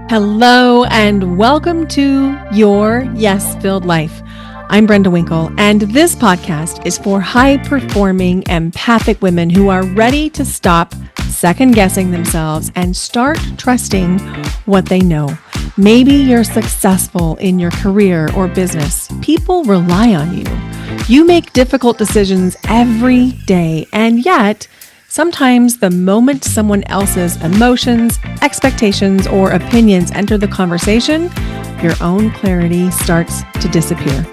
Hello and welcome to Your Yes-Filled Life. I'm Brenda Winkle, and this podcast is for high-performing, empathic women who are ready to stop second-guessing themselves and start trusting what they know. Maybe you're successful in your career or business. People rely on you. You make difficult decisions every day, and yet sometimes the moment someone else's emotions, expectations, or opinions enter the conversation, your own clarity starts to disappear.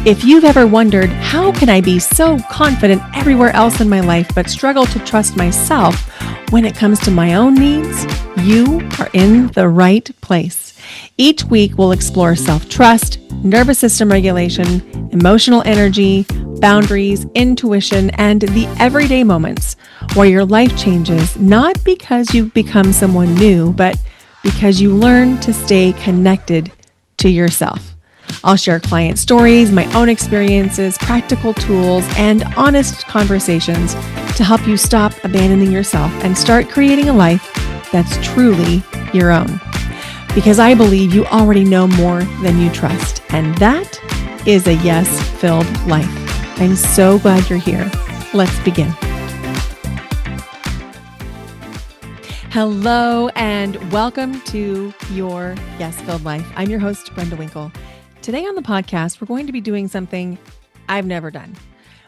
If you've ever wondered, how can I be so confident everywhere else in my life but struggle to trust myself when it comes to my own needs, you are in the right place. Each week, we'll explore self-trust, nervous system regulation, emotional energy, boundaries, intuition, and the everyday moments where your life changes, not because you've become someone new, but because you learn to stay connected to yourself. I'll share client stories, my own experiences, practical tools, and honest conversations to help you stop abandoning yourself and start creating a life that's truly your own. Because I believe you already know more than you trust, and that is a yes-filled life. I'm so glad you're here. Let's begin. Hello and welcome to Your Yes-Filled Life. I'm your host, Brenda Winkle. Today on the podcast, we're going to be doing something I've never done,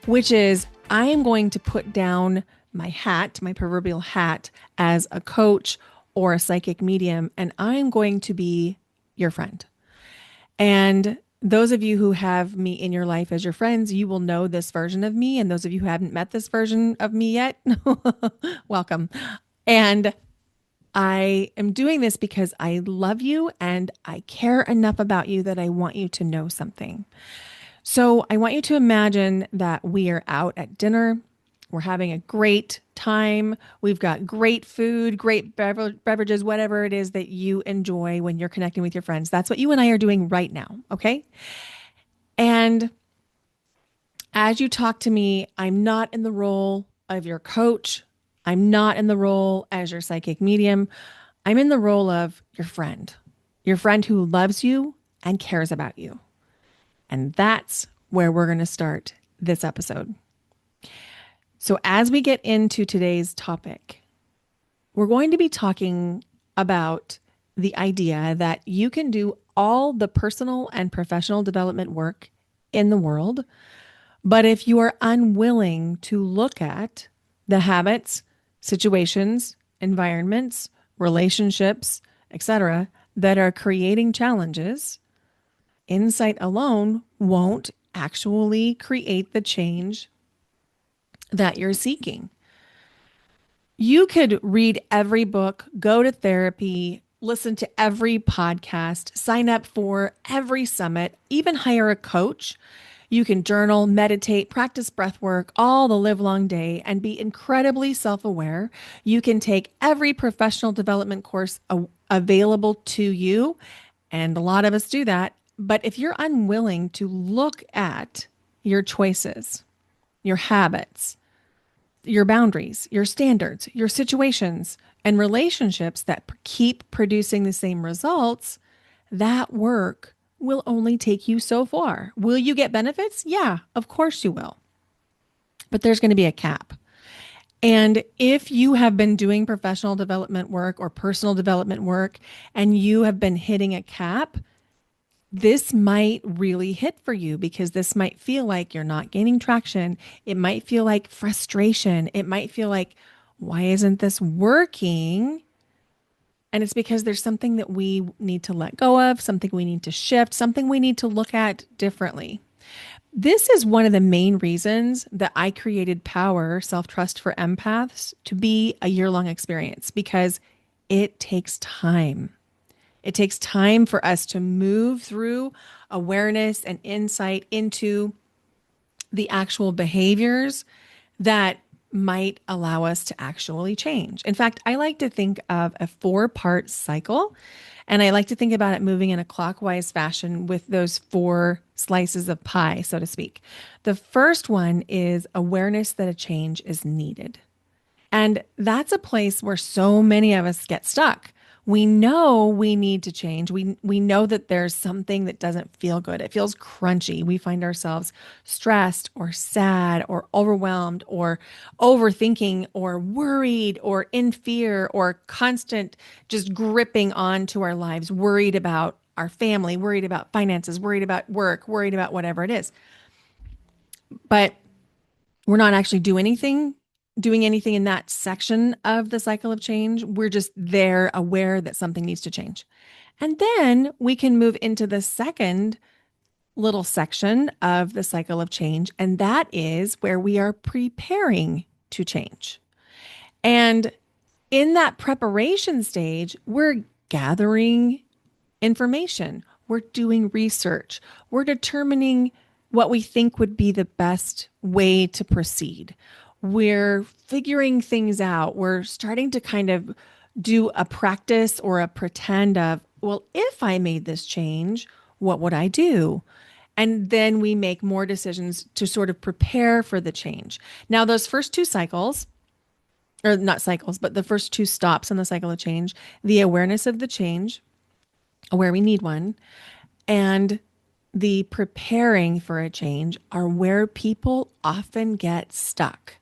which is I am going to put down my hat, my proverbial hat, as a coach or a psychic medium, and I'm going to be your friend. And those of you who have me in your life as your friends, you will know this version of me. And those of you who haven't met this version of me yet, welcome. And I am doing this because I love you and I care enough about you that I want you to know something. So I want you to imagine that we are out at dinner. We're having a great time. We've got great food, great beverages, whatever it is that you enjoy when you're connecting with your friends. That's what you and I are doing right now, okay? And as you talk to me, I'm not in the role of your coach. I'm not in the role as your psychic medium. I'm in the role of your friend who loves you and cares about you. And that's where we're going to start this episode. So as we get into today's topic, we're going to be talking about the idea that you can do all the personal and professional development work in the world, but if you are unwilling to look at the habits, situations, environments, relationships, etc., that are creating challenges, insight alone won't actually create the change that you're seeking. You could read every book, go to therapy, listen to every podcast, sign up for every summit, even hire a coach. You can journal, meditate, practice breath work all the livelong day and be incredibly self-aware. You can take every professional development course available to you, and a lot of us do that. But if you're unwilling to look at your choices, your habits, your boundaries, your standards, your situations, and relationships that keep producing the same results, that work will only take you so far. Will you get benefits? Yeah, of course you will. But there's going to be a cap. And if you have been doing professional development work or personal development work and you have been hitting a cap, this might really hit for you because this might feel like you're not gaining traction. It might feel like frustration. It might feel like, why isn't this working? And it's because there's something that we need to let go of, something we need to shift, something we need to look at differently. This is one of the main reasons that I created Power Self-Trust for Empaths to be a year-long experience, because it takes time. It takes time for us to move through awareness and insight into the actual behaviors that might allow us to actually change. In fact, I like to think of a 4-part cycle, and I like to think about it moving in a clockwise fashion with those 4 slices of pie, so to speak. The first one is awareness that a change is needed. And that's a place where so many of us get stuck. We know we need to change. We know that there's something that doesn't feel good. It feels crunchy. We find ourselves stressed or sad or overwhelmed or overthinking or worried or in fear or constant just gripping onto our lives, worried about our family, worried about finances, worried about work, worried about whatever it is. But we're not actually doing anything in that section of the cycle of change. We're just there aware that something needs to change. And then we can move into the second little section of the cycle of change. And that is where we are preparing to change. And in that preparation stage, we're gathering information, we're doing research, we're determining what we think would be the best way to proceed. We're figuring things out. We're starting to kind of do a practice or a pretend of, well, if I made this change, what would I do? And then we make more decisions to sort of prepare for the change. Now, those first two cycles, or not cycles, but the first two stops on the cycle of change, the awareness of the change, where we need one, and the preparing for a change are where people often get stuck.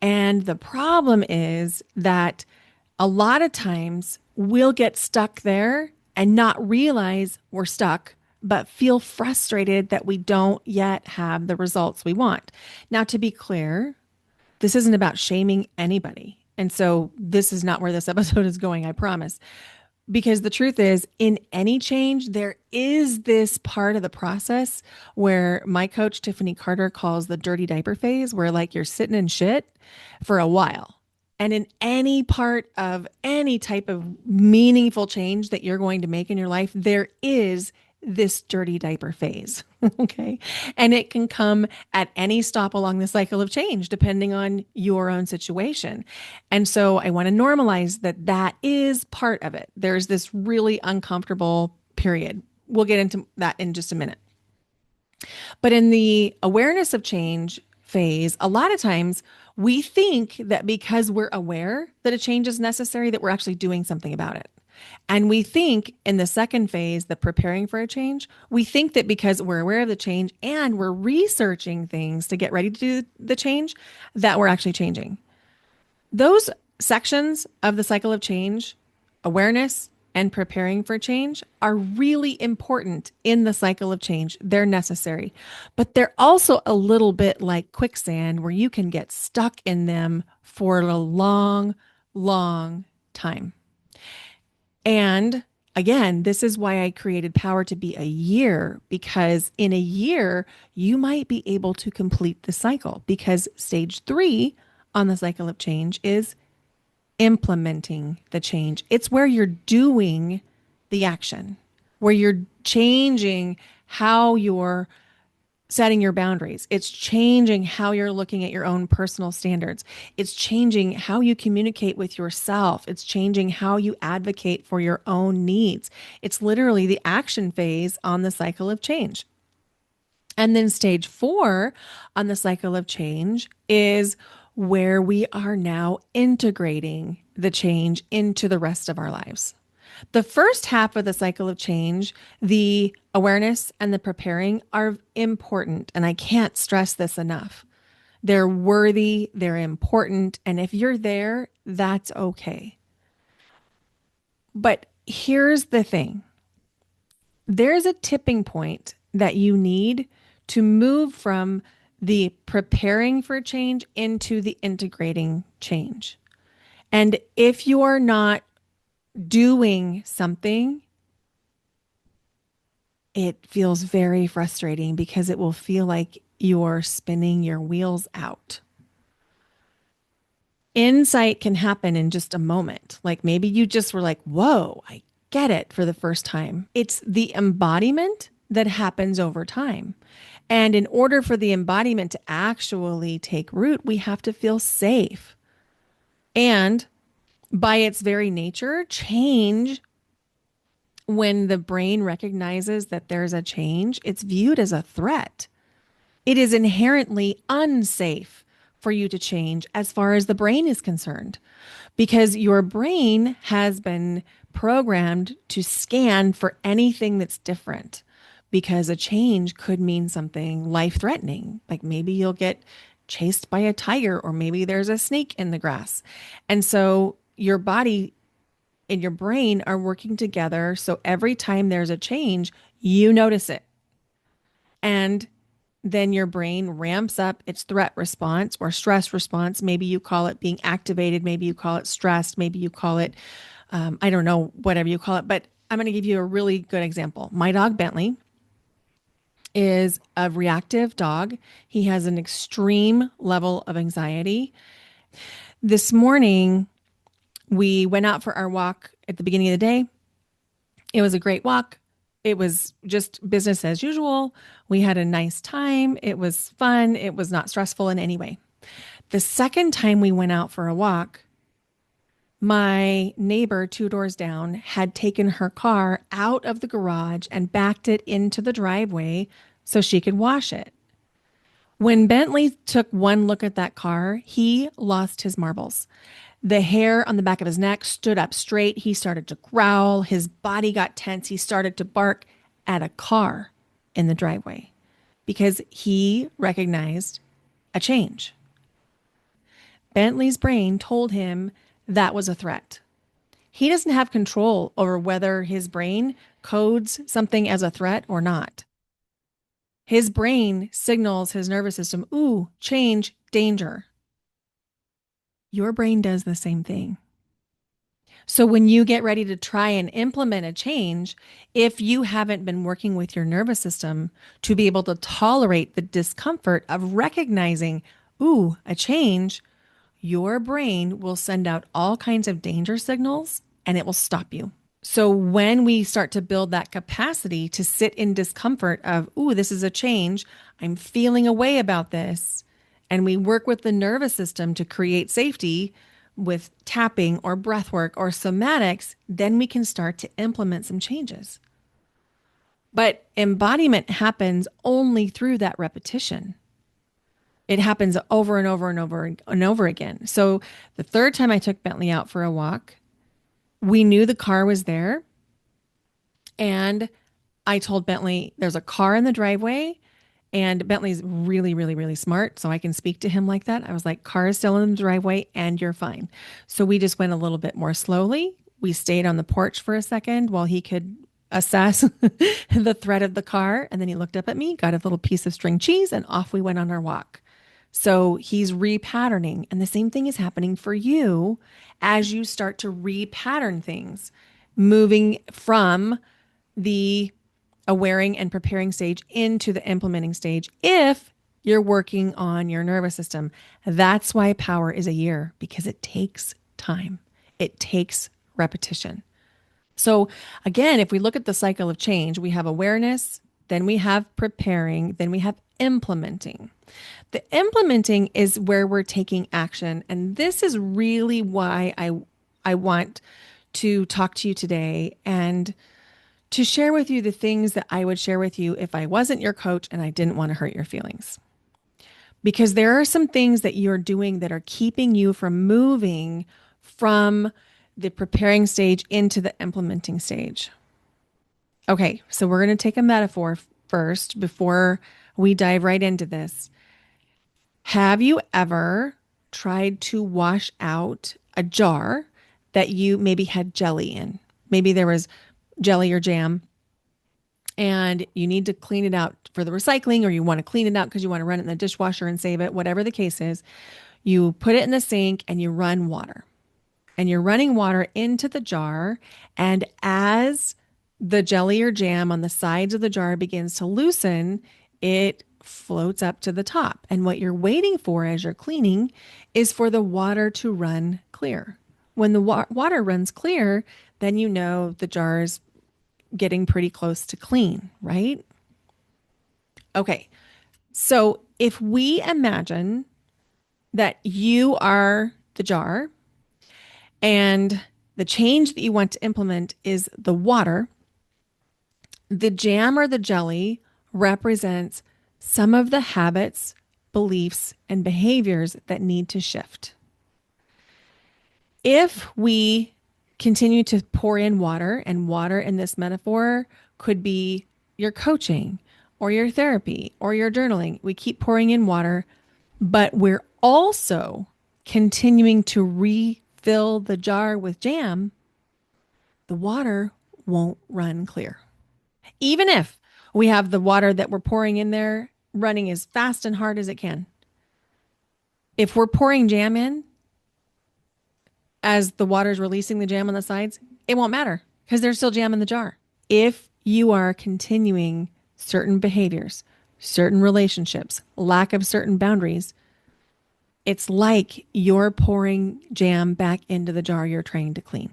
And the problem is that a lot of times we'll get stuck there and not realize we're stuck, but feel frustrated that we don't yet have the results we want. Now, to be clear, this isn't about shaming anybody. And so this is not where this episode is going, I promise. Because the truth is, in any change, there is this part of the process where my coach, Tiffany Carter, calls the dirty diaper phase, where like you're sitting in shit for a while. And in any part of any type of meaningful change that you're going to make in your life, there is this dirty diaper phase. Okay. And it can come at any stop along the cycle of change, depending on your own situation. And so I want to normalize that that is part of it. There's this really uncomfortable period. We'll get into that in just a minute. But in the awareness of change phase, a lot of times we think that because we're aware that a change is necessary, that we're actually doing something about it. And we think in the second phase, the preparing for a change, we think that because we're aware of the change and we're researching things to get ready to do the change, that we're actually changing. Those sections of the cycle of change, awareness and preparing for change, are really important in the cycle of change. They're necessary, but they're also a little bit like quicksand where you can get stuck in them for a long, long time. And again, this is why I created Power to be a year, because in a year, you might be able to complete the cycle, because stage 3 on the cycle of change is implementing the change. It's where you're doing the action, where you're changing how you're setting your boundaries. It's changing how you're looking at your own personal standards. It's changing how you communicate with yourself. It's changing how you advocate for your own needs. It's literally the action phase on the cycle of change. And then stage 4 on the cycle of change is where we are now integrating the change into the rest of our lives. The first half of the cycle of change, the awareness and the preparing, are important. And I can't stress this enough. They're worthy, they're important. And if you're there, that's okay. But here's the thing. There's a tipping point that you need to move from the preparing for change into the integrating change. And if you are not doing something, it feels very frustrating because it will feel like you're spinning your wheels out. Insight can happen in just a moment. Like maybe you just were like, whoa, I get it for the first time. It's the embodiment that happens over time. And in order for the embodiment to actually take root, we have to feel safe. And by its very nature, change, when the brain recognizes that there's a change, it's viewed as a threat. It is inherently unsafe for you to change as far as the brain is concerned, because your brain has been programmed to scan for anything that's different because a change could mean something life threatening. Like maybe you'll get chased by a tiger, or maybe there's a snake in the grass. And so your body and your brain are working together. So every time there's a change, you notice it. And then your brain ramps up its threat response or stress response. Maybe you call it being activated. Maybe you call it stressed. Maybe you call it, I don't know, whatever you call it. But I'm going to give you a really good example. My dog, Bentley, is a reactive dog. He has an extreme level of anxiety. This morning, we went out for our walk at the beginning of the day. It was a great walk. It was just business as usual. We had a nice time. It was fun. It was not stressful in any way. The second time we went out for a walk, my neighbor 2 doors down had taken her car out of the garage and backed it into the driveway so she could wash it. When Bentley took one look at that car, he lost his marbles. The hair on the back of his neck stood up straight. He started to growl. His body got tense. He started to bark at a car in the driveway because he recognized a change. Bentley's brain told him that was a threat. He doesn't have control over whether his brain codes something as a threat or not. His brain signals his nervous system, ooh, change, danger. Your brain does the same thing. So when you get ready to try and implement a change, if you haven't been working with your nervous system to be able to tolerate the discomfort of recognizing, ooh, a change, your brain will send out all kinds of danger signals and it will stop you. So when we start to build that capacity to sit in discomfort of, ooh, this is a change, I'm feeling a way about this, and we work with the nervous system to create safety with tapping or breathwork or somatics, then we can start to implement some changes. But embodiment happens only through that repetition. It happens over and over and over and over again. So the third time I took Bentley out for a walk, we knew the car was there. And I told Bentley, there's a car in the driveway. And Bentley's really, really, really smart. So I can speak to him like that. I was like, car is still in the driveway and you're fine. So we just went a little bit more slowly. We stayed on the porch for a second while he could assess the threat of the car. And then he looked up at me, got a little piece of string cheese, and off we went on our walk. So he's repatterning. And the same thing is happening for you as you start to repattern things, moving from the awareing and preparing stage into the implementing stage if you're working on your nervous system. That's why power is a year, because it takes time. It takes repetition. So again, if we look at the cycle of change, we have awareness, then we have preparing, then we have implementing. The implementing is where we're taking action. And this is really why I want to talk to you today and to share with you the things that I would share with you if I wasn't your coach and I didn't want to hurt your feelings. Because there are some things that you're doing that are keeping you from moving from the preparing stage into the implementing stage. Okay, so we're going to take a metaphor first before we dive right into this. Have you ever tried to wash out a jar that you maybe had jelly in? Maybe there was jelly or jam, and you need to clean it out for the recycling, or you want to clean it out because you want to run it in the dishwasher and save it, whatever the case is. You put it in the sink and you run water, and you're running water into the jar. And as the jelly or jam on the sides of the jar begins to loosen, it floats up to the top. And what you're waiting for as you're cleaning is for the water to run clear. When the water runs clear, then you know the jar's getting pretty close to clean, right? Okay. So if we imagine that you are the jar and the change that you want to implement is the water, the jam or the jelly represents some of the habits, beliefs, and behaviors that need to shift. If we continue to pour in water, and water in this metaphor could be your coaching or your therapy or your journaling. We keep pouring in water, but we're also continuing to refill the jar with jam. The water won't run clear. Even if we have the water that we're pouring in there running as fast and hard as it can. If we're pouring jam in as the water's releasing the jam on the sides, it won't matter because there's still jam in the jar. If you are continuing certain behaviors, certain relationships, lack of certain boundaries, it's like you're pouring jam back into the jar you're trying to clean.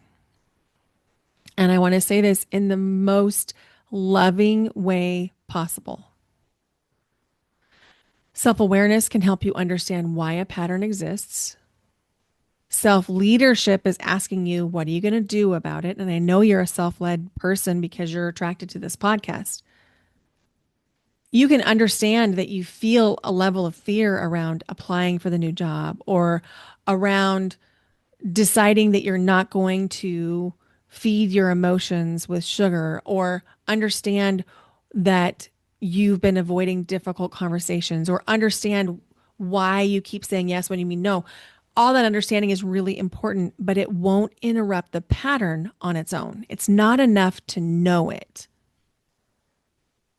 And I want to say this in the most loving way possible. Self-awareness can help you understand why a pattern exists. Self-leadership is asking you, what are you going to do about it? And I know you're a self-led person because you're attracted to this podcast. You can understand that you feel a level of fear around applying for the new job or around deciding that you're not going to feed your emotions with sugar, or understand that you've been avoiding difficult conversations, or understand why you keep saying yes when you mean no. All that understanding is really important, but it won't interrupt the pattern on its own. It's not enough to know it.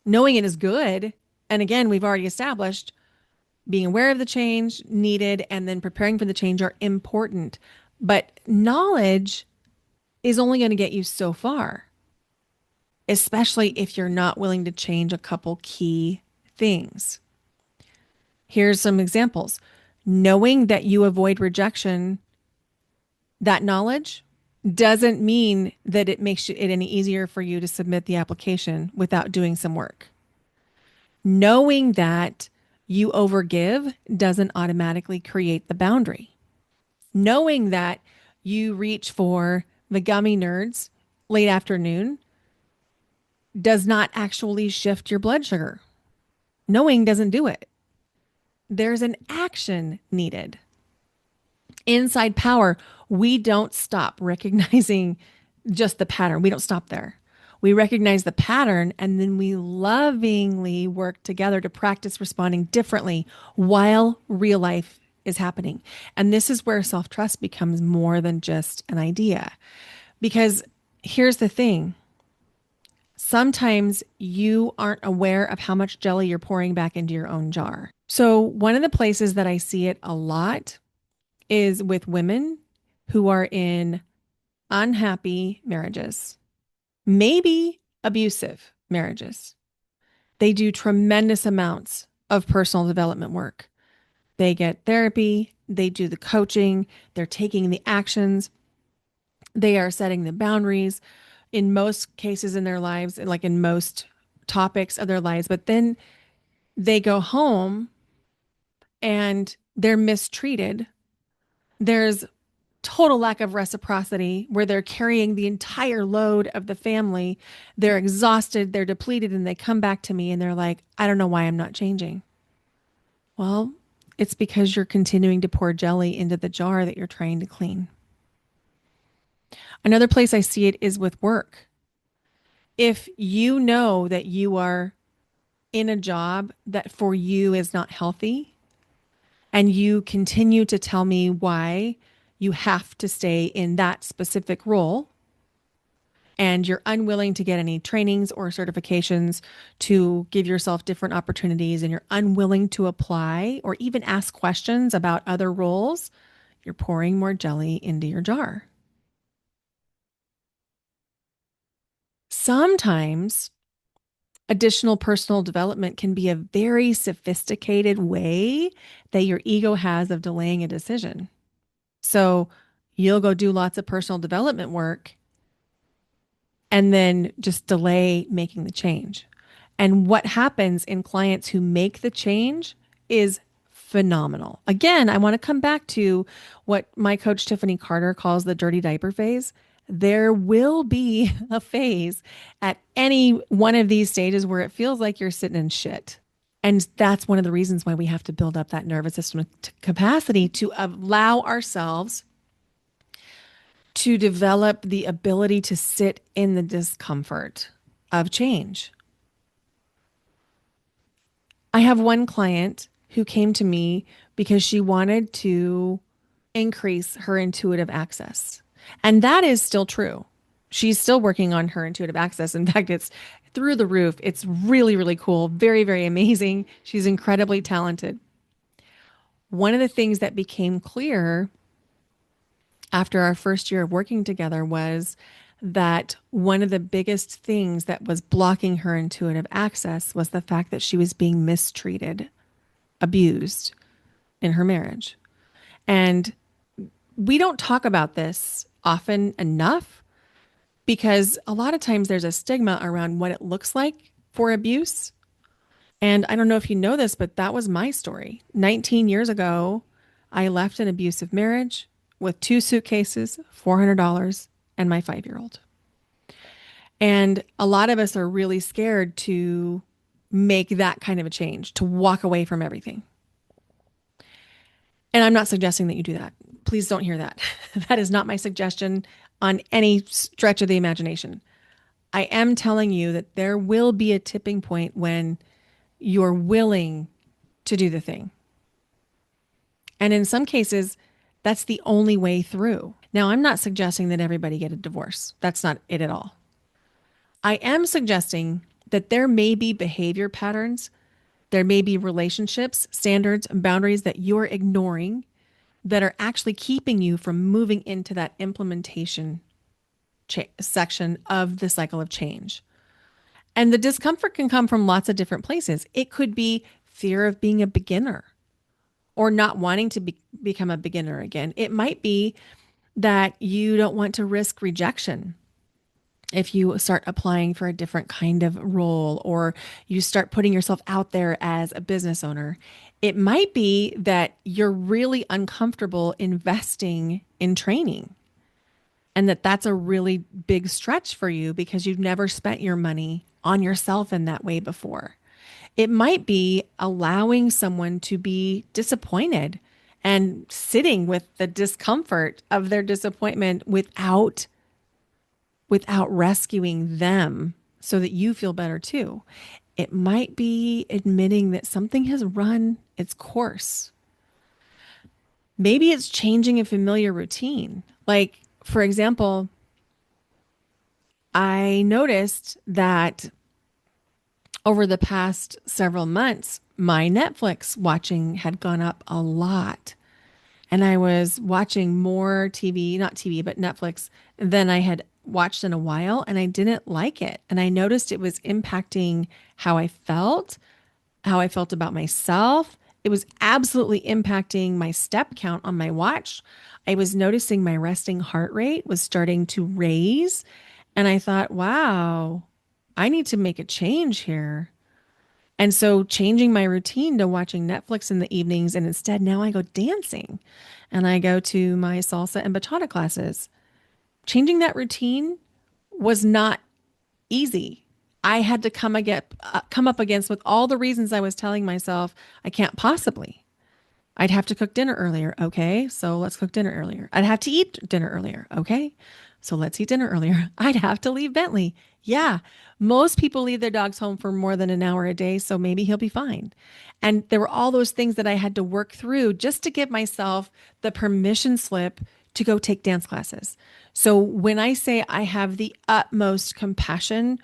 Knowing it is good. And again, we've already established being aware of the change needed and then preparing for the change are important. But knowledge is only going to get you so far, especially if you're not willing to change a couple key things. Here's some examples. Knowing that you avoid rejection, that knowledge doesn't mean that it makes it any easier for you to submit the application without doing some work. Knowing that you overgive doesn't automatically create the boundary. Knowing that you reach for the gummy nerds late afternoon does not actually shift your blood sugar. Knowing doesn't do it. There's an action needed. Inside power, we don't stop recognizing just the pattern. We don't stop there. We recognize the pattern and then we lovingly work together to practice responding differently while real life is happening. And this is where self-trust becomes more than just an idea. Because here's the thing. Sometimes you aren't aware of how much jelly you're pouring back into your own jar. So one of the places that I see it a lot is with women who are in unhappy marriages, maybe abusive marriages. They do tremendous amounts of personal development work. They get therapy, they do the coaching, they're taking the actions, they are setting the boundaries in most cases in their lives, like in most topics of their lives. But then they go home and they're mistreated. There's total lack of reciprocity where they're carrying the entire load of the family. They're exhausted, they're depleted, and they come back to me and they're like, I don't know why I'm not changing. Well, it's because you're continuing to pour jelly into the jar that you're trying to clean. Another place I see it is with work. If you know that you are in a job that for you is not healthy, and you continue to tell me why you have to stay in that specific role, and you're unwilling to get any trainings or certifications to give yourself different opportunities, and you're unwilling to apply or even ask questions about other roles, you're pouring more jelly into your jar. Sometimes additional personal development can be a very sophisticated way that your ego has of delaying a decision. So you'll go do lots of personal development work and then just delay making the change. And what happens in clients who make the change is phenomenal. Again, I want to come back to what my coach Tiffany Carter calls the dirty diaper phase. There will be a phase at any one of these stages where it feels like you're sitting in shit. And that's one of the reasons why we have to build up that nervous system capacity to allow ourselves to develop the ability to sit in the discomfort of change. I have one client who came to me because she wanted to increase her intuitive access. And that is still true. She's still working on her intuitive access. In fact, it's through the roof. It's really, really cool. Very, very amazing. She's incredibly talented. One of the things that became clear after our first year of working together was that one of the biggest things that was blocking her intuitive access was the fact that she was being mistreated, abused in her marriage. And we don't talk about this often enough because a lot of times there's a stigma around what it looks like for abuse. And I don't know if you know this, but that was my story. 19 years ago, I left an abusive marriage with 2 suitcases, $400, and my 5-year-old. And a lot of us are really scared to make that kind of a change, to walk away from everything. And I'm not suggesting that you do that. Please don't hear that. That is not my suggestion on any stretch of the imagination. I am telling you that there will be a tipping point when you're willing to do the thing. And in some cases, that's the only way through. Now, I'm not suggesting that everybody get a divorce. That's not it at all. I am suggesting that there may be behavior patterns, there may be relationships, standards, and boundaries that you're ignoring that are actually keeping you from moving into that implementation section of the cycle of change. And the discomfort can come from lots of different places. It could be fear of being a beginner or not wanting to become a beginner again. It might be that you don't want to risk rejection if you start applying for a different kind of role or you start putting yourself out there as a business owner. It might be that you're really uncomfortable investing in training and that's a really big stretch for you because you've never spent your money on yourself in that way before. It might be allowing someone to be disappointed and sitting with the discomfort of their disappointment without rescuing them so that you feel better too. It might be admitting that something has run its course. Maybe it's changing a familiar routine. Like, for example, I noticed that over the past several months, my Netflix watching had gone up a lot. And I was watching more TV, not TV, but Netflix than I had watched in a while. And I didn't like it. And I noticed it was impacting how I felt about myself. It was absolutely impacting my step count on my watch. I was noticing my resting heart rate was starting to raise. And I thought, wow, I need to make a change here. And so changing my routine to watching Netflix in the evenings, and instead now I go dancing and I go to my salsa and bachata classes. Changing that routine was not easy. I had to come up against with all the reasons I was telling myself I can't possibly. I'd have to cook dinner earlier. Okay, so let's cook dinner earlier. I'd have to eat dinner earlier. Okay, so let's eat dinner earlier. I'd have to leave Bentley. Yeah, most people leave their dogs home for more than an hour a day, so maybe he'll be fine. And there were all those things that I had to work through just to give myself the permission slip to go take dance classes. So when I say I have the utmost compassion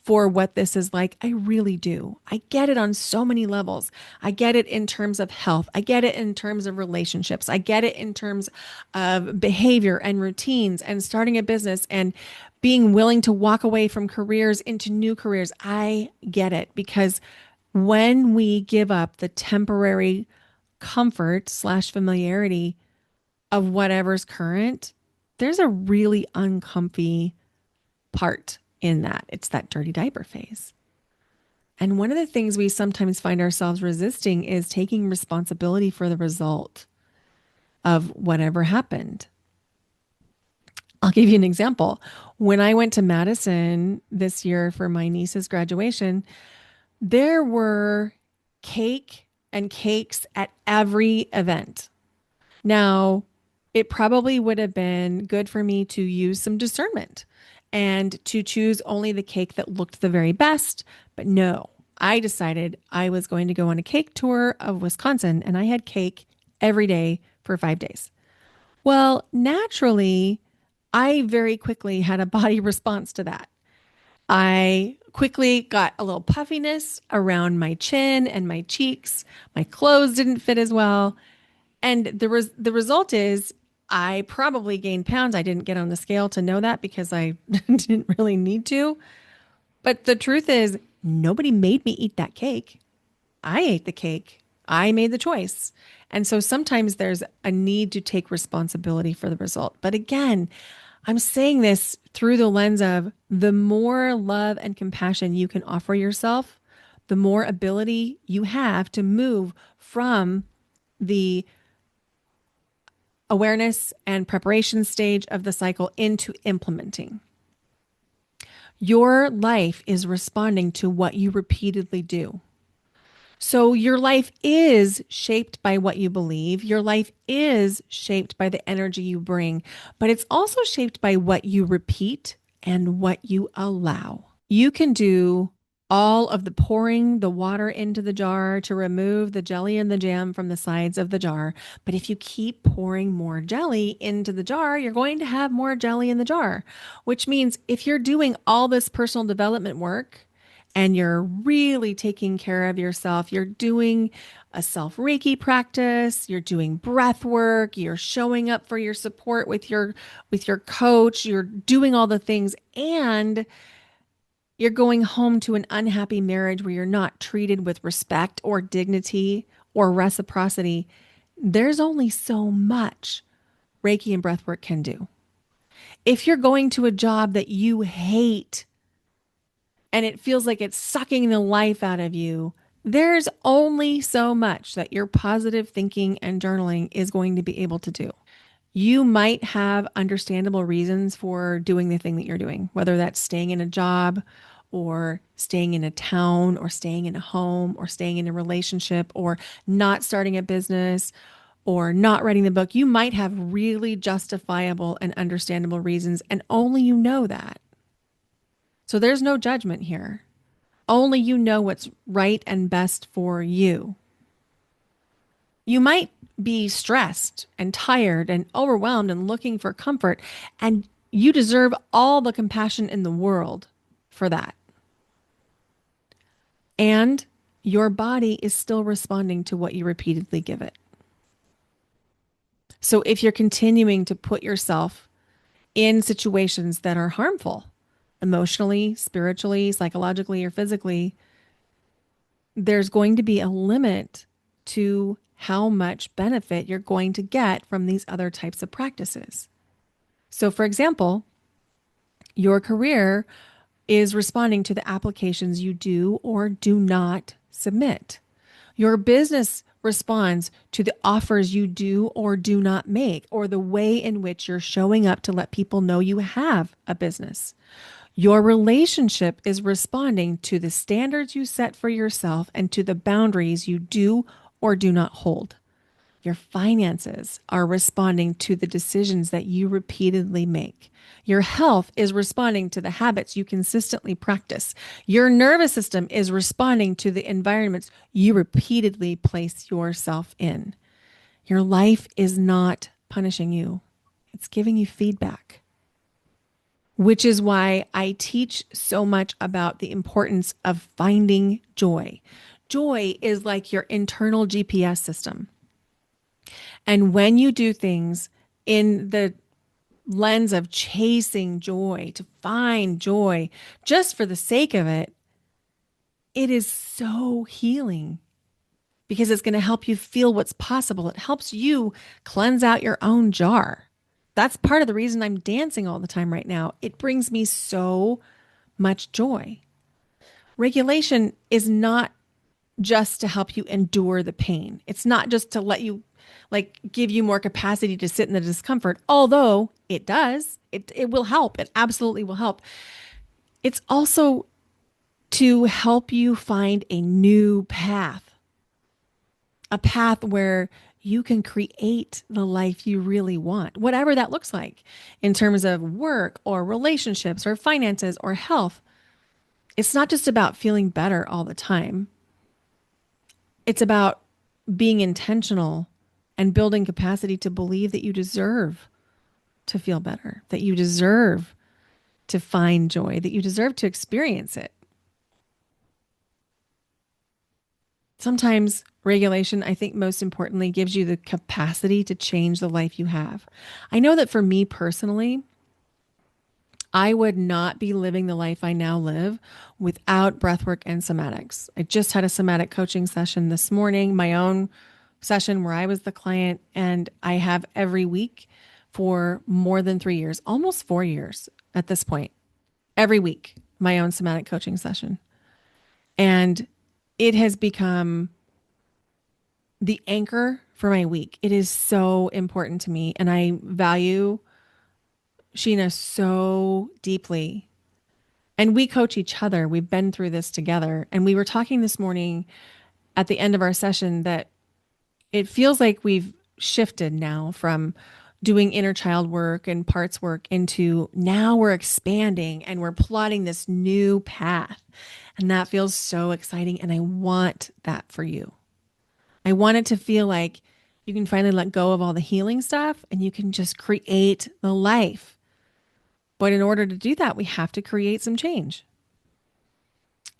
for what this is like, I really do. I get it on so many levels. I get it in terms of health. I get it in terms of relationships. I get it in terms of behavior and routines and starting a business and being willing to walk away from careers into new careers. I get it because when we give up the temporary comfort / familiarity of whatever's current, there's a really uncomfy part in that. It's that dirty diaper phase. And one of the things we sometimes find ourselves resisting is taking responsibility for the result of whatever happened. I'll give you an example. When I went to Madison this year for my niece's graduation, there were cake and cakes at every event. Now, it probably would have been good for me to use some discernment and to choose only the cake that looked the very best. But no, I decided I was going to go on a cake tour of Wisconsin, and I had cake every day for 5 days. Well, naturally, I very quickly had a body response to that. I quickly got a little puffiness around my chin and my cheeks. My clothes didn't fit as well. And the result is I probably gained pounds. I didn't get on the scale to know that because I didn't really need to. But the truth is, nobody made me eat that cake. I ate the cake. I made the choice. And so sometimes there's a need to take responsibility for the result. But again, I'm saying this through the lens of the more love and compassion you can offer yourself, the more ability you have to move from the awareness and preparation stage of the cycle into implementing. Your life is responding to what you repeatedly do. So your life is shaped by what you believe. Your life is shaped by the energy you bring, but it's also shaped by what you repeat and what you allow. You can do all of the pouring the water into the jar to remove the jelly and the jam from the sides of the jar. But if you keep pouring more jelly into the jar, you're going to have more jelly in the jar, which means if you're doing all this personal development work and you're really taking care of yourself, you're doing a self Reiki practice, you're doing breath work, you're showing up for your support with your coach, you're doing all the things, and you're going home to an unhappy marriage where you're not treated with respect or dignity or reciprocity. There's only so much Reiki and breathwork can do. If you're going to a job that you hate and it feels like it's sucking the life out of you, there's only so much that your positive thinking and journaling is going to be able to do. You might have understandable reasons for doing the thing that you're doing, whether that's staying in a job or staying in a town or staying in a home or staying in a relationship or not starting a business or not writing the book. You might have really justifiable and understandable reasons, and only you know that. So there's no judgment here. Only you know what's right and best for you. You might be stressed and tired and overwhelmed and looking for comfort, and you deserve all the compassion in the world for that. And your body is still responding to what you repeatedly give it. So if you're continuing to put yourself in situations that are harmful, emotionally, spiritually, psychologically, or physically, there's going to be a limit to how much benefit you're going to get from these other types of practices. So, for example, your career is responding to the applications you do or do not submit. Your business responds to the offers you do or do not make, or the way in which you're showing up to let people know you have a business. Your relationship is responding to the standards you set for yourself and to the boundaries you do or do not hold. Your finances are responding to the decisions that you repeatedly make. Your health is responding to the habits you consistently practice. Your nervous system is responding to the environments you repeatedly place yourself in. Your life is not punishing you, it's giving you feedback. Which is why I teach so much about the importance of finding joy. Joy is like your internal GPS system. And when you do things in the lens of chasing joy, to find joy just for the sake of it, it is so healing because it's going to help you feel what's possible. It helps you cleanse out your own jar. That's part of the reason I'm dancing all the time right now. It brings me so much joy. Regulation is not just to help you endure the pain. It's not just to let you give you more capacity to sit in the discomfort, although it does. It will help. It absolutely will help. It's also to help you find a new path, a path where you can create the life you really want, whatever that looks like in terms of work or relationships or finances or health. It's not just about feeling better all the time. It's about being intentional and building capacity to believe that you deserve to feel better, that you deserve to find joy, that you deserve to experience it. Sometimes regulation, I think most importantly, gives you the capacity to change the life you have. I know that for me personally, I would not be living the life I now live without breathwork and somatics. I just had a somatic coaching session this morning, my own session where I was the client, and I have every week for more than 3 years, almost 4 years at this point, every week, my own somatic coaching session. And it has become the anchor for my week. It is so important to me. And I value Sheena so deeply. And we coach each other. We've been through this together. And we were talking this morning at the end of our session that it feels like we've shifted now from doing inner child work and parts work into now we're expanding and we're plotting this new path. And that feels so exciting. And I want that for you. I want it to feel like you can finally let go of all the healing stuff and you can just create the life. But in order to do that, we have to create some change.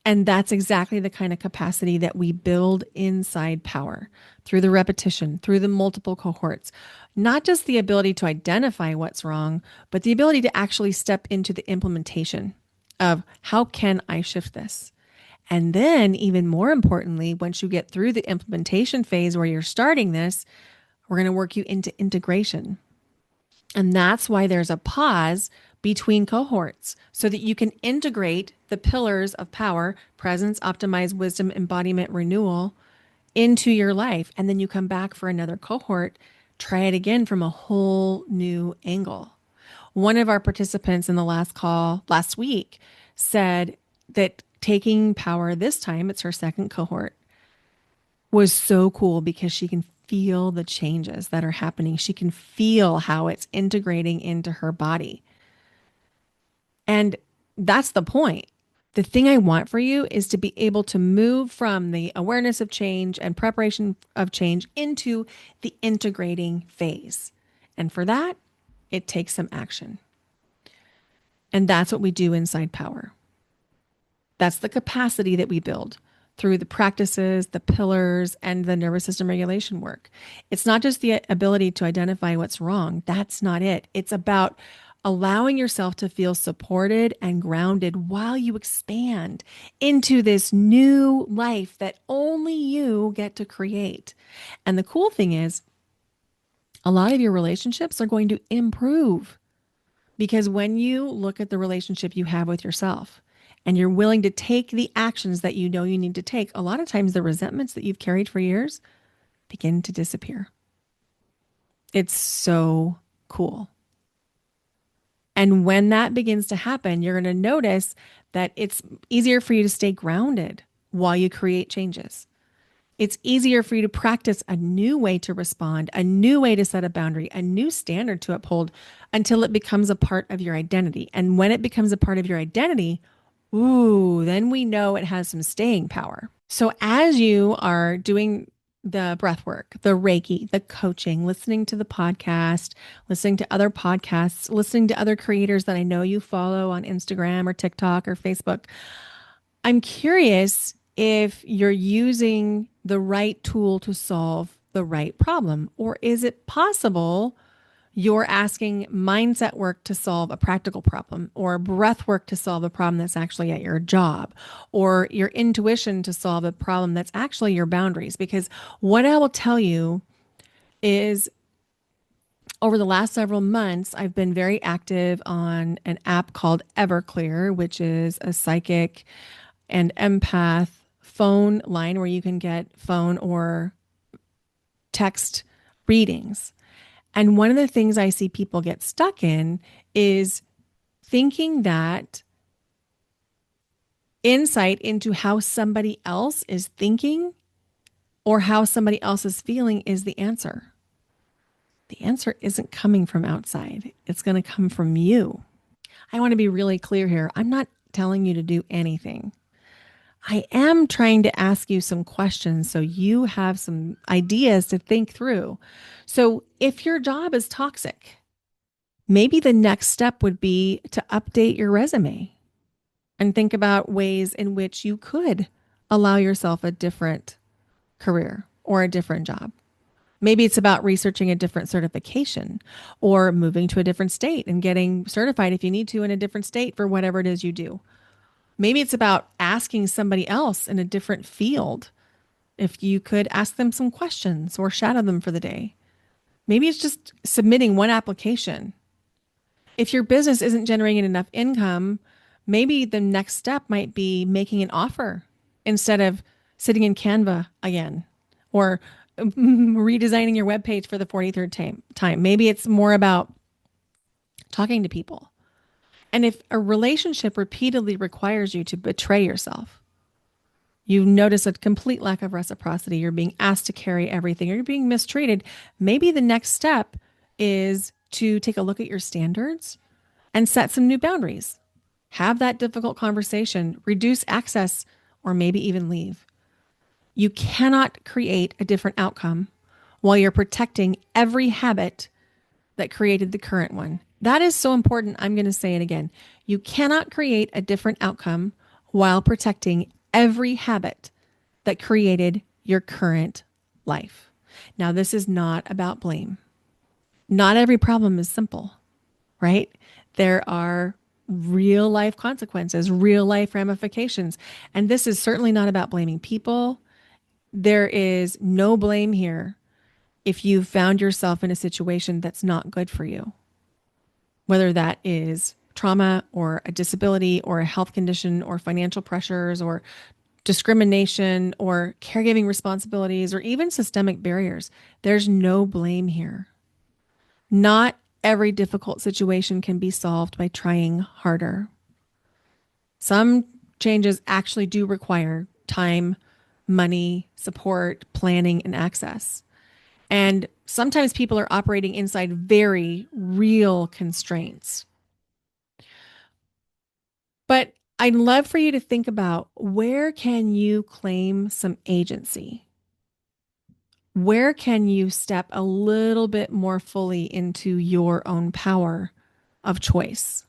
And that's exactly the kind of capacity that we build inside power through the repetition, through the multiple cohorts. Not just the ability to identify what's wrong, but the ability to actually step into the implementation of how can I shift this? And then, even more importantly, once you get through the implementation phase where you're starting this, we're going to work you into integration. And that's why there's a pause between cohorts so that you can integrate the pillars of power, presence, optimize, wisdom, embodiment, renewal into your life. And then you come back for another cohort, try it again from a whole new angle. One of our participants in the last call last week said that taking power this time, it's her second cohort, was so cool because she can feel the changes that are happening. She can feel how it's integrating into her body. And that's the point. The thing I want for you is to be able to move from the awareness of change and preparation of change into the integrating phase. And for that, it takes some action. And that's what we do inside Power. That's the capacity that we build through the practices, the pillars, and the nervous system regulation work. It's not just the ability to identify what's wrong. That's not it. It's about allowing yourself to feel supported and grounded while you expand into this new life that only you get to create. And the cool thing is, a lot of your relationships are going to improve because when you look at the relationship you have with yourself, and you're willing to take the actions that you know you need to take, a lot of times the resentments that you've carried for years begin to disappear. It's so cool. And when that begins to happen, you're going to notice that it's easier for you to stay grounded while you create changes. It's easier for you to practice a new way to respond, a new way to set a boundary, a new standard to uphold until it becomes a part of your identity. And when it becomes a part of your identity, then we know it has some staying power. So as you are doing the breath work, the Reiki, the coaching, listening to the podcast, listening to other podcasts, listening to other creators that I know you follow on Instagram or TikTok or Facebook, I'm curious if you're using the right tool to solve the right problem, or is it possible you're asking mindset work to solve a practical problem, or breath work to solve a problem that's actually at your job, or your intuition to solve a problem that's actually your boundaries. Because what I will tell you is over the last several months, I've been very active on an app called Everclear, which is a psychic and empath phone line where you can get phone or text readings. And one of the things I see people get stuck in is thinking that insight into how somebody else is thinking or how somebody else is feeling is the answer. The answer isn't coming from outside. It's going to come from you. I want to be really clear here. I'm not telling you to do anything. I am trying to ask you some questions so you have some ideas to think through. So, if your job is toxic, maybe the next step would be to update your resume and think about ways in which you could allow yourself a different career or a different job. Maybe it's about researching a different certification or moving to a different state and getting certified if you need to in a different state for whatever it is you do. Maybe it's about asking somebody else in a different field if you could ask them some questions or shadow them for the day. Maybe it's just submitting one application. If your business isn't generating enough income, maybe the next step might be making an offer instead of sitting in Canva again or redesigning your webpage for the 43rd time. Maybe it's more about talking to people. And if a relationship repeatedly requires you to betray yourself, you notice a complete lack of reciprocity, you're being asked to carry everything, or you're being mistreated, maybe the next step is to take a look at your standards and set some new boundaries. Have that difficult conversation, reduce access, or maybe even leave. You cannot create a different outcome while you're protecting every habit that created the current one. That is so important. I'm going to say it again. You cannot create a different outcome while protecting every habit that created your current life. Now, this is not about blame. Not every problem is simple, right? There are real life consequences, real life ramifications. And this is certainly not about blaming people. There is no blame here if you found yourself in a situation that's not good for you, whether that is trauma or a disability or a health condition or financial pressures or discrimination or caregiving responsibilities or even systemic barriers. There's no blame here. Not every difficult situation can be solved by trying harder. Some changes actually do require time, money, support, planning, and access. And sometimes people are operating inside very real constraints. But I'd love for you to think about, where can you claim some agency? Where can you step a little bit more fully into your own power of choice?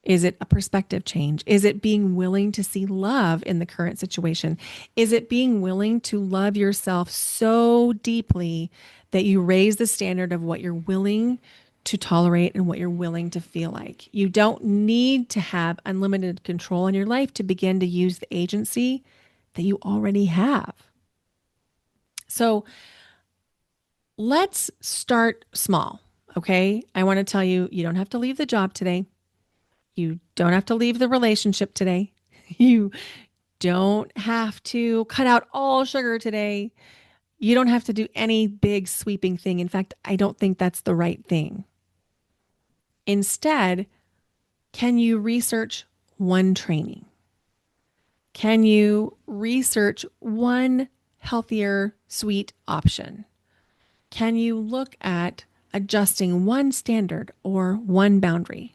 Is it a perspective change? Is it being willing to see love in the current situation? Is it being willing to love yourself so deeply that you raise the standard of what you're willing to tolerate and what you're willing to feel like? You don't need to have unlimited control in your life to begin to use the agency that you already have. So let's start small, okay? I want to tell you, you don't have to leave the job today. You don't have to leave the relationship today. You don't have to cut out all sugar today. You don't have to do any big sweeping thing. In fact, I don't think that's the right thing. Instead, can you research one training? Can you research one healthier, sweet option? Can you look at adjusting one standard or one boundary?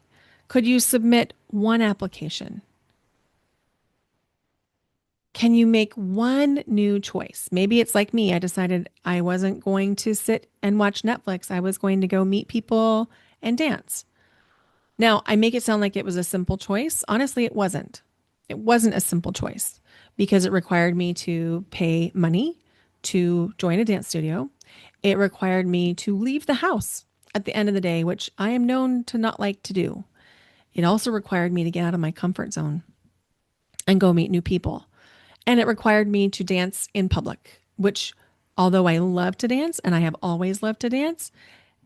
Could you submit one application? Can you make one new choice? Maybe it's like me. I decided I wasn't going to sit and watch Netflix. I was going to go meet people and dance. Now, I make it sound like it was a simple choice. Honestly, it wasn't. It wasn't a simple choice because it required me to pay money to join a dance studio. It required me to leave the house at the end of the day, which I am known to not like to do. It also required me to get out of my comfort zone and go meet new people. And it required me to dance in public, which, although I love to dance and I have always loved to dance,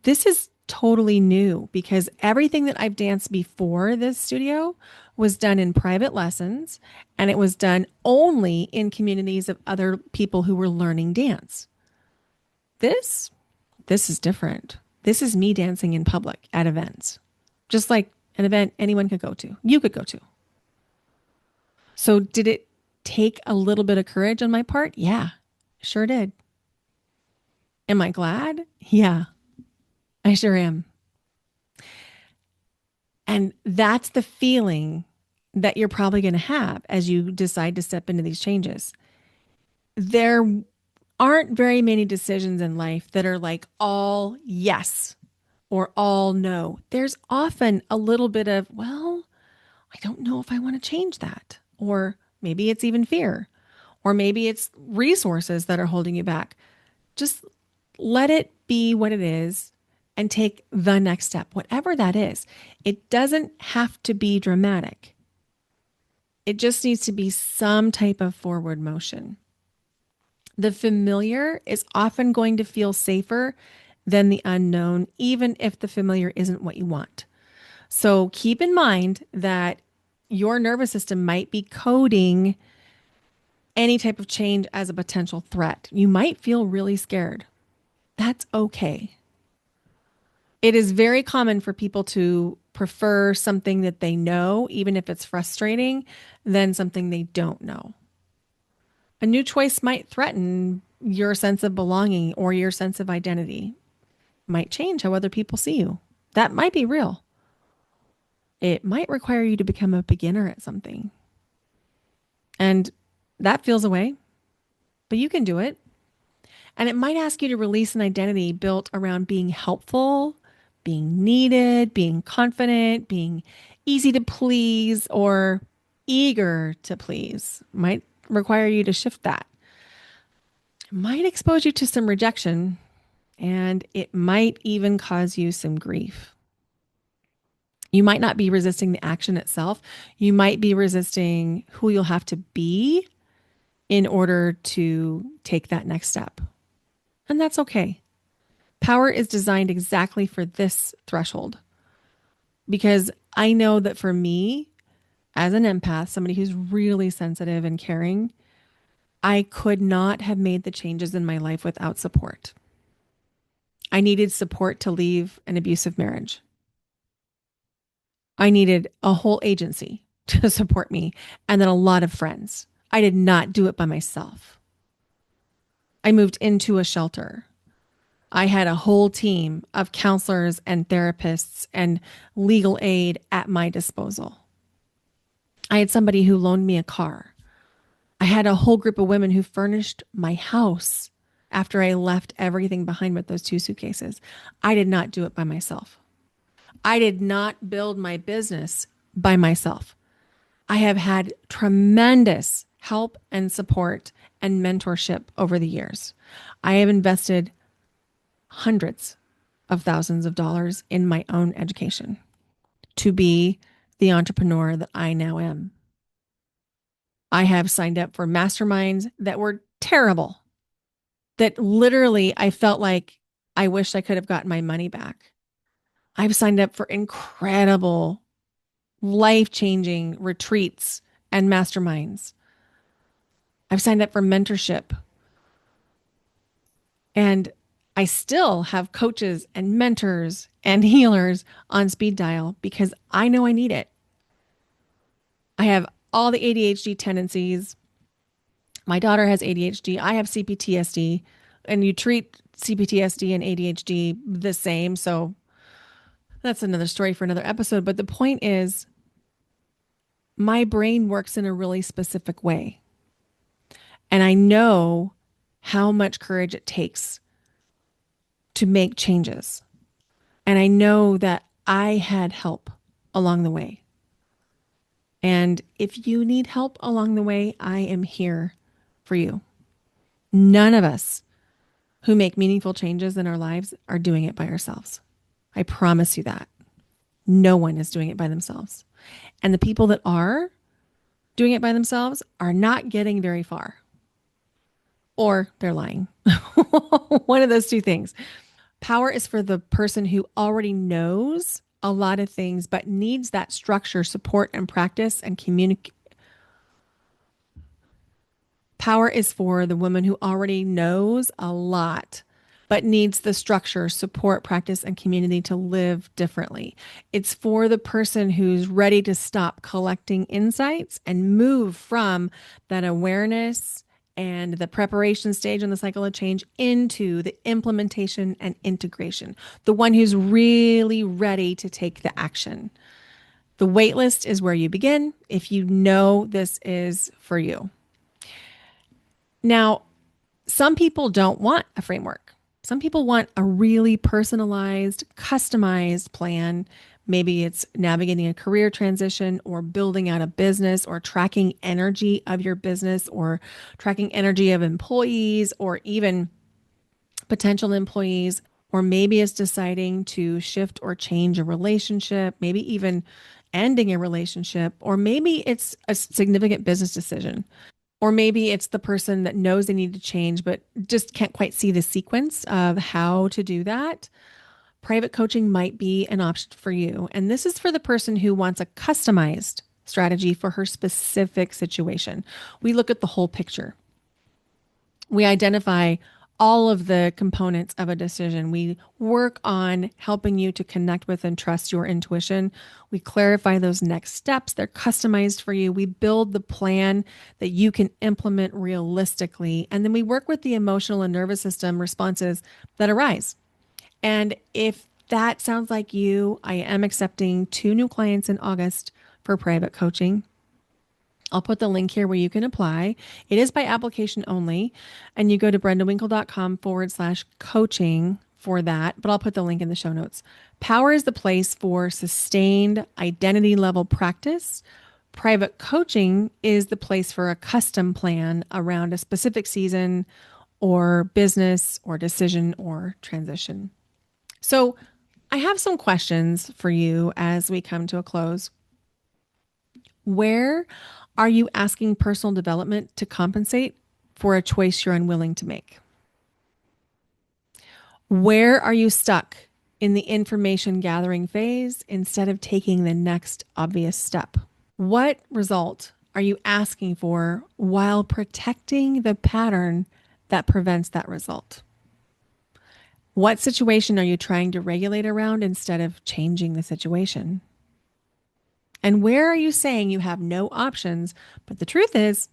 this is totally new because everything that I've danced before this studio was done in private lessons, and it was done only in communities of other people who were learning dance. This is different. This is me dancing in public at events, just like an event anyone could go to, you could go to. So did it take a little bit of courage on my part? Yeah, Sure did. Am I glad? Yeah, I sure am. And that's the feeling that you're probably going to have as you decide to step into these changes. There aren't very many decisions in life that are like all yes or all no. There's often a little bit of, well, I don't know if I want to change that. Or maybe it's even fear, or maybe it's resources that are holding you back. Just let it be what it is and take the next step, whatever that is. It doesn't have to be dramatic. It just needs to be some type of forward motion. The familiar is often going to feel safer than the unknown, even if the familiar isn't what you want. So keep in mind that your nervous system might be coding any type of change as a potential threat. You might feel really scared. That's okay. It is very common for people to prefer something that they know, even if it's frustrating, than something they don't know. A new choice might threaten your sense of belonging or your sense of identity, might change how other people see you. That might be real. It might require you to become a beginner at something. And that feels away, but you can do it. And it might ask you to release an identity built around being helpful, being needed, being confident, being easy to please, or eager to please. Might require you to shift that. Might expose you to some rejection, and it might even cause you some grief. You might not be resisting the action itself. You might be resisting who you'll have to be in order to take that next step. And that's okay. Power is designed exactly for this threshold because I know that for me, as an empath, somebody who's really sensitive and caring, I could not have made the changes in my life without support. I needed support to leave an abusive marriage. I needed a whole agency to support me and then a lot of friends. I did not do it by myself. I moved into a shelter. I had a whole team of counselors and therapists and legal aid at my disposal. I had somebody who loaned me a car. I had a whole group of women who furnished my house after I left everything behind with those 2 suitcases. I did not do it by myself. I did not build my business by myself. I have had tremendous help and support and mentorship over the years. I have invested hundreds of thousands of dollars in my own education to be the entrepreneur that I now am. I have signed up for masterminds that were terrible, that literally I felt like I wished I could have gotten my money back. I've signed up for incredible, life-changing retreats and masterminds. I've signed up for mentorship. And I still have coaches and mentors and healers on speed dial because I know I need it. I have all the ADHD tendencies. My daughter has ADHD. I have CPTSD, and you treat CPTSD and ADHD the same. So that's another story for another episode. But the point is, my brain works in a really specific way. And I know how much courage it takes to make changes. And I know that I had help along the way. And if you need help along the way, I am here for you. None of us who make meaningful changes in our lives are doing it by ourselves. I promise you that. No one is doing it by themselves. And the people that are doing it by themselves are not getting very far. Or they're lying. One of those two things. Power is for the person who already knows a lot of things, but needs that structure, support, and practice and communicate. Power is for the woman who already knows a lot, but needs the structure, support, practice, and community to live differently. It's for the person who's ready to stop collecting insights and move from that awareness and the preparation stage in the cycle of change into the implementation and integration, the one who's really ready to take the action. The wait list is where you begin if you know this is for you. Now, some people don't want a framework. Some people want a really personalized, customized plan. Maybe it's navigating a career transition or building out a business or tracking energy of your business or tracking energy of employees or even potential employees. Or maybe it's deciding to shift or change a relationship, maybe even ending a relationship, or maybe it's a significant business decision. Or maybe it's the person that knows they need to change, but just can't quite see the sequence of how to do that. Private coaching might be an option for you. And this is for the person who wants a customized strategy for her specific situation. We look at the whole picture. We identify all of the components of a decision. We work on helping you to connect with and trust your intuition. We clarify those next steps. They're customized for you. We build the plan that you can implement realistically. And then we work with the emotional and nervous system responses that arise. And if that sounds like you, I am accepting 2 new clients in August for private coaching. I'll put the link here where you can apply. It is by application only. And you go to brendawinkle.com/coaching for that, but I'll put the link in the show notes. Power is the place for sustained identity level practice. Private coaching is the place for a custom plan around a specific season or business or decision or transition. So I have some questions for you as we come to a close. Where are you asking personal development to compensate for a choice you're unwilling to make? Where are you stuck in the information gathering phase instead of taking the next obvious step? What result are you asking for while protecting the pattern that prevents that result? What situation are you trying to regulate around instead of changing the situation? And where are you saying you have no options, but the truth is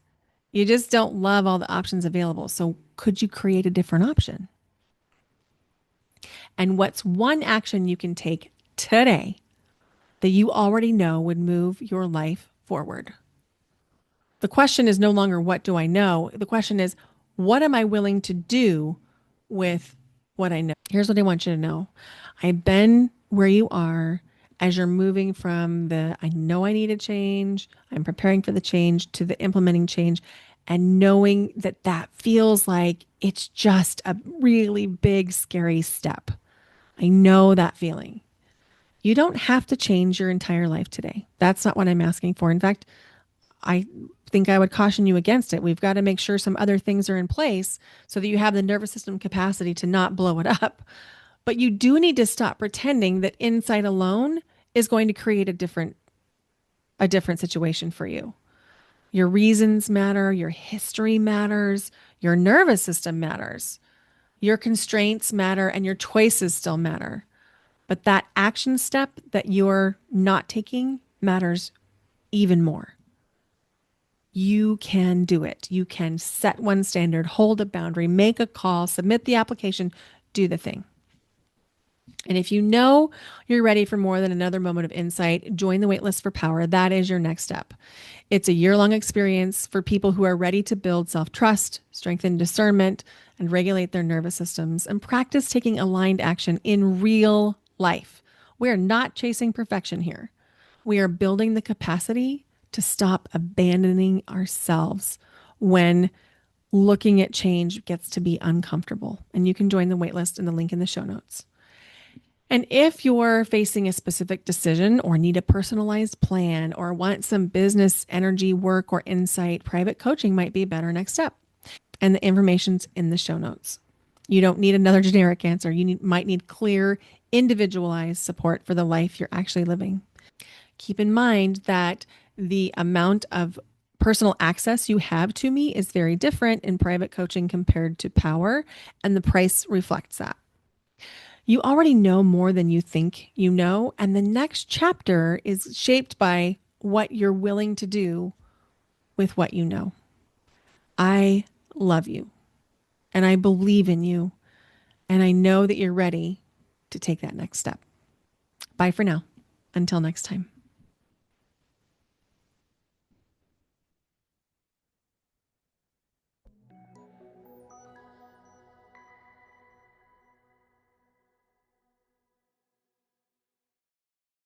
you just don't love all the options available? So could you create a different option? And what's one action you can take today that you already know would move your life forward? The question is no longer, what do I know? The question is, what am I willing to do with what I know? Here's what I want you to know. I've been where you are as you're moving from the, I know I need a change, I'm preparing for the change, to the implementing change, and knowing that that feels like it's just a really big, scary step. I know that feeling. You don't have to change your entire life today. That's not what I'm asking for. In fact, I think I would caution you against it. We've got to make sure some other things are in place so that you have the nervous system capacity to not blow it up. But you do need to stop pretending that insight alone is going to create a different situation for you. Your reasons matter, your history matters, your nervous system matters, your constraints matter, and your choices still matter. But that action step that you're not taking matters even more. You can do it. You can set one standard, hold a boundary, make a call, submit the application, do the thing. And if you know you're ready for more than another moment of insight, join the waitlist for power. That is your next step. It's a year-long experience for people who are ready to build self-trust, strengthen discernment, and regulate their nervous systems, and practice taking aligned action in real life. We are not chasing perfection here. We are building the capacity to stop abandoning ourselves when looking at change gets to be uncomfortable. And you can join the waitlist in the link in the show notes. And if you're facing a specific decision or need a personalized plan or want some business energy, work, or insight, private coaching might be a better next step. And the information's in the show notes. You don't need another generic answer. You might need clear, individualized support for the life you're actually living. Keep in mind that the amount of personal access you have to me is very different in private coaching compared to power, and the price reflects that. You already know more than you think you know, and the next chapter is shaped by what you're willing to do with what you know. I love you and I believe in you. And I know that you're ready to take that next step. Bye for now. Until next time.